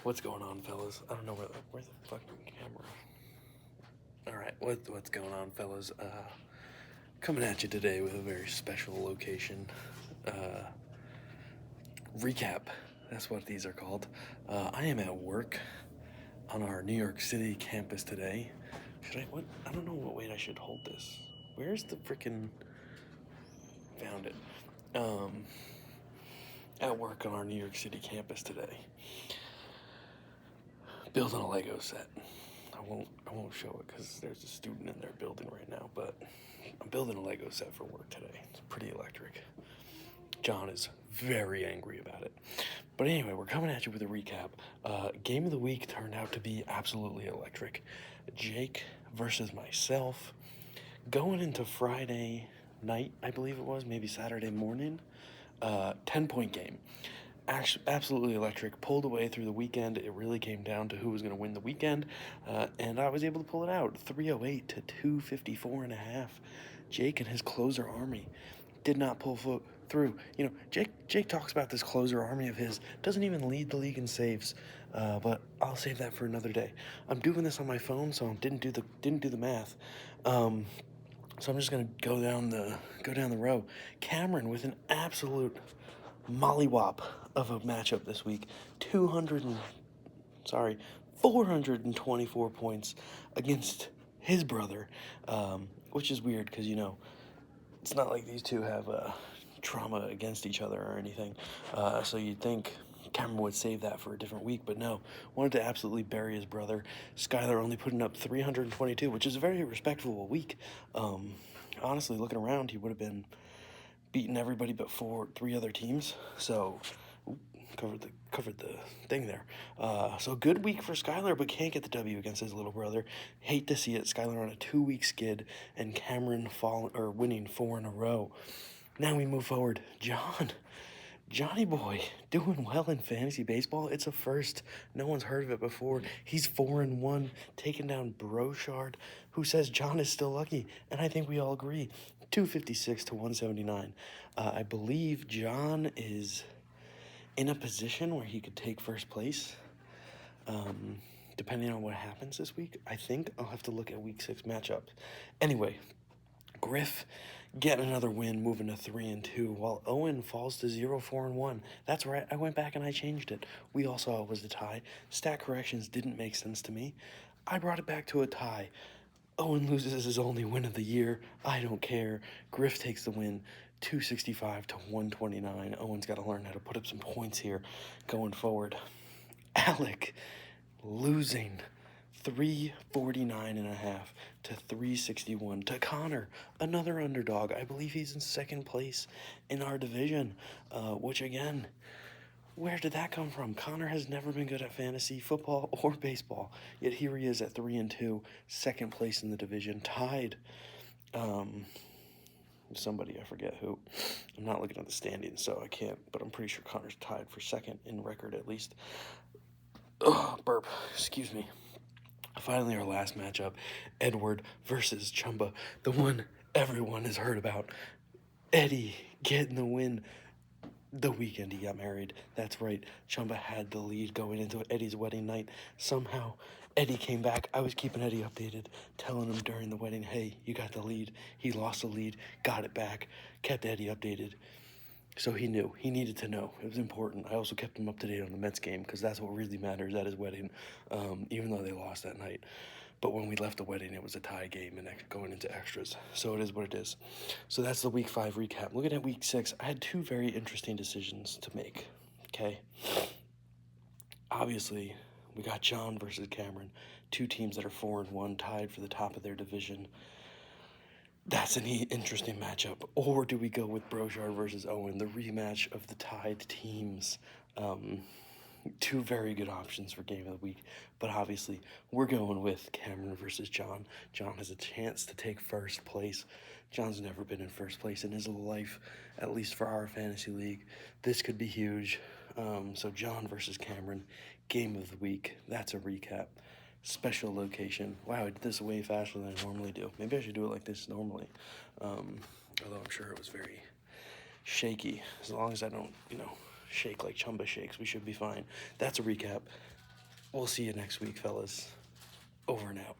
What's going on, fellas? I don't know where's the fucking camera. All right, what's going on, fellas? Coming at you today with a very special location recap. That's what these are called. I am at work on our New York City campus today. Should I? What? I don't know what weight I should hold this. Where's the freaking? Found it. Um, at work on our New York City campus today. Building a Lego set. I won't show it because there's a student in there building right now, but I'm building a Lego set for work today. It's pretty electric. John is very angry about it. But anyway, we're coming at you with a recap. Game of the week turned out to be absolutely electric. Jake versus myself. Going into Friday night, I believe it was, maybe Saturday morning. 10-point game. Absolutely electric. Pulled away through the weekend. It really came down to who was going to win the weekend, and I was able to pull it out. 308 to 254 and a half. Jake and his closer army did not pull through. You know, Jake talks about this closer army of his. Doesn't even lead the league in saves, but I'll save that for another day. I'm doing this on my phone, so I didn't do the math. So I'm just gonna go down the row. Cameron with an absolute mollywop of a matchup this week. 424 points against his brother, which is weird because, it's not like these two have trauma against each other or anything. So you'd think Cameron would save that for a different week, but no. Wanted to absolutely bury his brother. Skylar only putting up 322, which is a very respectable week. Honestly, looking around, he would have been beating everybody but three other teams. So covered the thing there. So good week for Skylar, but can't get the W against his little brother. Hate to see it. Skylar on a 2-week skid, and Cameron winning 4 in a row. Now we move forward. Johnny boy, doing well in fantasy baseball. It's a first. No one's heard of it before. He's 4-1, taking down Brochard, who says John is still lucky, and I think we all agree. 256 to 179. I believe John is in a position where he could take first place. Depending on what happens this week, I think I'll have to look at week 6 matchups. Anyway, Griff getting another win, moving to 3-2, while Owen falls to 0-4-1. That's right, I went back and I changed it. We all saw it was a tie. Stat corrections didn't make sense to me. I brought it back to a tie. Owen loses his only win of the year. I don't care. Griff takes the win, 265 to 129. Owen's got to learn how to put up some points here going forward. Alec losing 349 and a half to 361 to Connor, another underdog. I believe he's in second place in our division, which again, where did that come from? Connor has never been good at fantasy football or baseball, yet here he is at 3-2, second place in the division, tied. Somebody, I forget who. I'm not looking at the standings, so I can't, but I'm pretty sure Connor's tied for second in record at least. Burp, excuse me. Finally, our last matchup, Edward versus Chumba, the one everyone has heard about. Eddie getting the win. The weekend he got married. That's right. Chumba had the lead going into Eddie's wedding night. Somehow, Eddie came back. I was keeping Eddie updated, telling him during the wedding, hey, you got the lead. He lost the lead, got it back, kept Eddie updated. So he knew. He needed to know. It was important. I also kept him up to date on the Mets game because that's what really matters at his wedding, even though they lost that night. But when we left the wedding, it was a tie game and going into extras. So it is what it is. So that's the week 5 recap. Looking at week 6, I had 2 very interesting decisions to make. Okay. Obviously, we got John versus Cameron, 2 teams that are 4-1, tied for the top of their division. That's an interesting matchup. Or do we go with Brochard versus Owen, the rematch of the tied teams? 2 very good options for game of the week, but obviously we're going with Cameron versus John. John has a chance to take first place. John's never been in first place in his life, at least for our fantasy league. This could be huge. So John versus Cameron, game of the week. That's a recap. Special location. Wow, I did this way faster than I normally do. Maybe I should do it like this normally. Although I'm sure it was very shaky. As long as I don't, shake like Chumba shakes, we should be fine. That's a recap. we'll see you next week, fellas. Over and out.